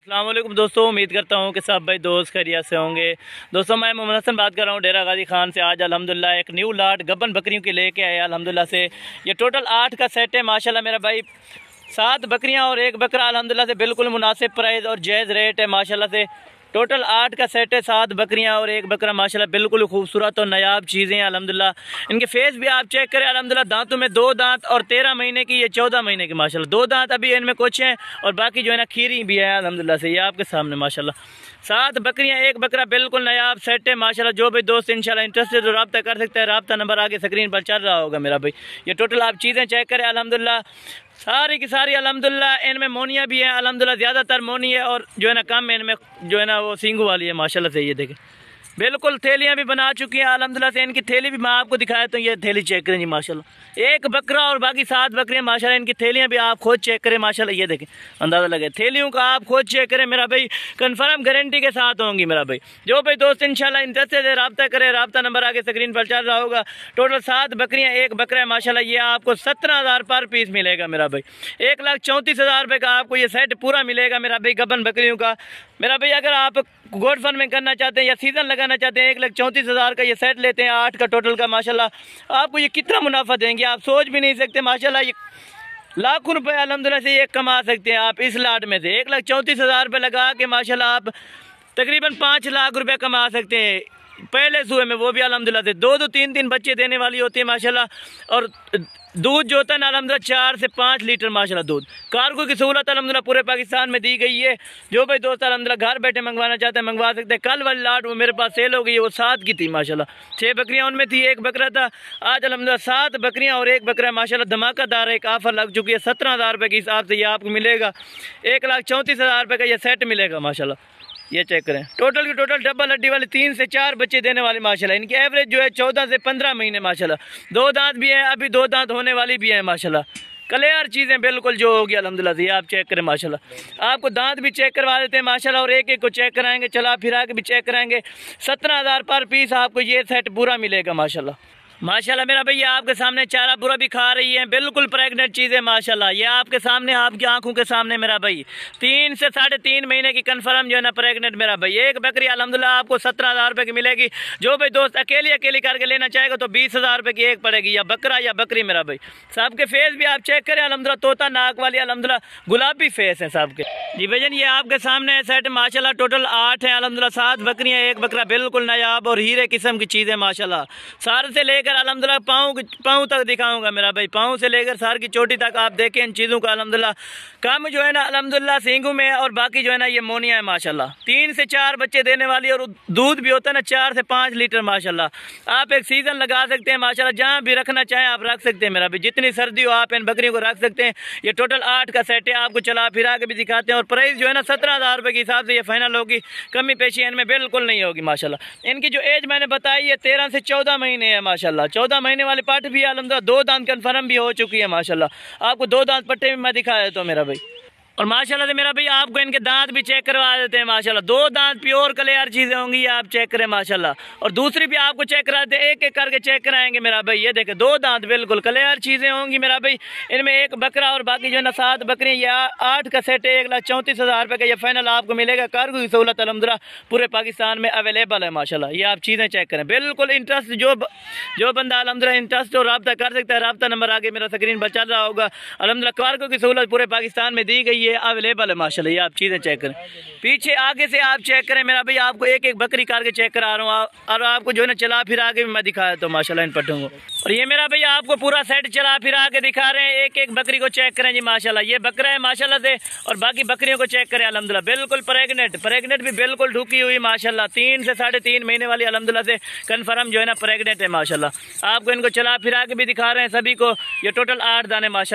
अस्सलाम वालेकुम दोस्तों, उम्मीद करता हूँ कि सब भाई दोस्त खैरियत से होंगे। दोस्तों मैं मोहम्मद हसन बात कर रहा हूँ डेरा गाजी खान से। आज अल्हम्दुलिल्लाह एक न्यू लाट गब्बन बकरियों की लेके आए अल्हम्दुलिल्लाह से। ये टोटल 8 का सेट है माशाल्लाह मेरा भाई। 7 बकरियाँ और 1 बकरा अल्हम्दुलिल्लाह से बिल्कुल मुनासिब प्राइस और जायज़ रेट है माशाल्लाह से। टोटल 8 का सेट है, 7 बकरियां और 1 बकरा माशाल्लाह बिल्कुल खूबसूरत और नायाब चीज़ें हैं अल्हम्दुलिल्लाह। इनके फेस भी आप चेक करें अल्हम्दुलिल्लाह। दांतों में 2 दांत और 13 महीने की, ये 14 महीने की माशाल्लाह। 2 दांत अभी इनमें कुछ हैं और बाकी जो है ना खीरी भी है अल्हम्दुलिल्लाह से। ये आपके सामने माशाल्लाह 7 बकरियां 1 बकरा बिल्कुल नायाब सेट है माशाल्लाह। जो भी दोस्त इंशाल्लाह इंटरेस्टेड तो रब्ता कर सकते हैं। रब्ता नंबर आगे स्क्रीन पर चल रहा होगा मेरा भाई। ये टोटल आप चीज़ें चेक करें अल्हम्दुलिल्लाह, सारी की सारी अल्हम्दुलिल्लाह। इनमें मोनिया भी है अल्हम्दुलिल्लाह, ज़्यादातर मोनी है और जो है ना कम इनमें जो है ना वो सींगू वाली है माशाल्लाह से। ये देखें बिल्कुल थैलियाँ भी बना चुकी हैं अल्हम्दुलिल्लाह से। इनकी थैली भी मैं आपको दिखाया तो ये थैली चेक करें जी माशाल्लाह। 1 बकरा और बाकी 7 बकरियाँ माशाल्लाह। इनकी थैलियाँ भी आप खुद चेक करें माशाल्लाह। ये देखें अंदाज़ा लगे, थैलियों का आप खुद चेक करें मेरा भाई। कंफर्म गारंटी के साथ होंगी मेरा भाई। जो भाई दोस्त इंशाल्लाह इंटरेस्टेड है रब्ता करें। रब्ता नंबर आगे स्क्रीन पर चल रहा होगा। टोटल 7 बकरियाँ 1 बकरा है माशाल्लाह। ये आपको 17,000 पर पीस मिलेगा मेरा भाई। 1,34,000 रुपये का आपको ये सेट पूरा मिलेगा मेरा भाई गब्बन बकरियों का मेरा भाई। अगर आप गोड फन में करना चाहते हैं या सीज़न लगाना चाहते हैं, 1,34,000 का ये सेट लेते हैं 8 का टोटल का माशाल्लाह। आपको ये कितना मुनाफा देंगे आप सोच भी नहीं सकते माशाल्लाह। ये लाखों रुपए अल्हम्दुलिल्लाह से ये कमा सकते हैं आप इस लाट में से। 1,34,000 रुपये लगा के माशाल्लाह आप तकरीबन 5 लाख रुपये कमा सकते हैं पहले सुबह में, वो भी अल्हम्दुलिल्लाह से। 2-2 3-3 बच्चे देने वाली होती है माशाल्लाह। और दूध जो होता है ना अल्हम्दुलिल्लाह 4 से 5 लीटर माशाल्लाह दूध। कार्गो की सहूलत अल्हम्दुलिल्लाह पूरे पाकिस्तान में दी गई है। जो भाई दोस्त अल्हम्दुलिल्लाह घर बैठे मंगवाना चाहते हैं मंगवा सकते हैं। कल वाली लाट वो मेरे पास सेल हो गई है, वो 7 की थी माशाल्लाह। 6 बकरियां उनमें थी, 1 बकरा था। आज अल्हम्दुलिल्लाह 7 बकरियां और 1 बकरा माशाल्लाह। धमाकादार एक ऑफर लग चुकी है 17,000 रुपये के हिसाब से। ये आपको मिलेगा 1,34,000 रुपये का ये सेट मिलेगा माशाल्लाह। ये चेक करें टोटल की टोटल डबल हड्डी वाले 3 से 4 बच्चे देने वाले माशाल्लाह। इनकी एवरेज जो है 14 से 15 महीने माशाल्लाह। 2 दांत भी हैं, अभी 2 दांत होने वाली भी हैं माशाल्लाह। क्लियर चीज़ें बिल्कुल जो होगी अल्हम्दुलिल्लाह से। आप चेक करें माशाल्लाह। आपको दांत भी चेक करवा देते हैं माशाल्लाह और एक एक को चेक कराएंगे, चला फिरा के भी चेक कराएंगे। 17,000 पर पीस आपको ये सेट पूरा मिलेगा माशाल्लाह माशाल्लाह मेरा भैया। आपके सामने चारा पूरा भी खा रही है, बिल्कुल प्रेग्नेंट चीज़ है माशाल्लाह। ये आपके सामने आपकी आंखों के सामने मेरा भाई 3 से 3.5 महीने की कंफर्म जो है ना प्रेग्नेंट मेरा भाई। 1 बकरी अल्हम्दुलिल्लाह आपको 17,000 रुपये की मिलेगी। जो भाई दोस्त अकेली करके लेना चाहेगा तो 20,000 रुपये की एक पड़ेगी, या बकरा या बकरी मेरा भाई। सबके फेस भी आप चेक करें अल्हम्दुलिल्लाह, तोता नाक वाली अल्हम्दुलिल्लाह गुलाबी फेस है सबके जी भजन। ये आपके सामने सेट माशाल्लाह टोटल 8 है अल्हम्दुलिल्लाह। 7 बकरियाँ 1 बकरा बिल्कुल नायाब और हीरे किस्म की चीज़ है माशाल्लाह। सार से लेकर अल्हम्दुलिल्लाह पाँव तक दिखाऊंगा मेरा भाई। पाँव से लेकर सार की चोटी तक आप देखें इन चीज़ों का अल्हम्दुलिल्लाह। काम जो है ना अल्हम्दुलिल्लाह सींगू में और बाकी जो है ना ये मोनिया है माशाल्लाह। 3 से 4 बच्चे देने वाली और दूध भी होता है ना 4 से 5 लीटर माशाल्लाह। आप एक सीज़न लगा सकते हैं माशाल्लाह, जहाँ भी रखना चाहें आप रख सकते हैं मेरा भाई। जितनी सर्दी हो आप इन बकरियों को रख सकते हैं। ये टोटल 8 का सेट है, आपको चला फिरा के भी दिखाते हैं। और प्राइस जो है ना 17,000 रुपये के हिसाब से ये फाइनल होगी, कमी पेशी इनमें बिल्कुल नहीं होगी माशाल्लाह। इनकी जो एज मैंने बताई है 13 से 14 महीने है माशाल्लाह। 14 महीने वाले पाठ भी अल्हम्दुलिल्लाह। 2 दांत कन्फर्म भी हो चुकी है माशाल्लाह। आपको 2 दांत पट्टे भी मैं दिखाया तो मेरा भाई। और माशाल्लाह से मेरा भाई आपको इनके दांत भी चेक करवा देते हैं माशाल्लाह। 2 दांत प्योर क्लियर चीज़ें होंगी, ये आप चेक करें माशाल्लाह। और दूसरी भी आपको चेक करा देते हैं, एक एक करके चेक कराएंगे मेरा भाई। ये देखें 2 दांत बिल्कुल क्लियर चीज़ें होंगी मेरा भाई। इनमें 1 बकरा और बाकी जो है ना 7 बकरियाँ। या 8 का सेट है, 1,34,000 रुपये का ये फाइनल आपको मिलेगा। कार्गो की सहूलत अल्हम्दुलिल्लाह पूरे पाकिस्तान में अवेलेबल है माशाल्लाह। ये आप चीज़ें चेक करें बिल्कुल। इंटरेस्ट जो बंदा अल्हम्दुलिल्लाह इंटरेस्ट और रब्ता कर सकता है, रब्ता नंबर आगे मेरा स्क्रीन पर चल रहा होगा अल्हम्दुलिल्लाह। कार्गो की सहूलत पूरे पाकिस्तान में दी गई है, अवेलेबल है माशाल्लाह। ये आप चीज़ें चेक करें पीछे आगे से आप चेक करें मेरा भाई। आपको एक एक बकरी करके चेक करा रहा हूँ और आपको जो है ना चला फिरा के भी मैं दिखाया तो माशाल्लाह इन पट्टों को। और ये मेरा भाई आपको पूरा सेट चला फिरा के दिखा रहे हैं। एक एक बकरी को चेक करें जी माशाल्लाह। ये बकरा है माशाल्लाह से और बाकी बकरियों को चेक करें अल्हम्दुलिल्लाह। बिल्कुल प्रेग्नेंट भी बिल्कुल ढुकी हुई माशाल्लाह। 3 से 3.5 महीने वाली अल्हम्दुलिल्लाह से कन्फर्म जो है ना प्रेग्नेंट है माशाल्लाह। आपको इनको चला फिरा के भी दिखा रहे हैं सभी को। ये टोटल 8 दाने माशाल्लाह।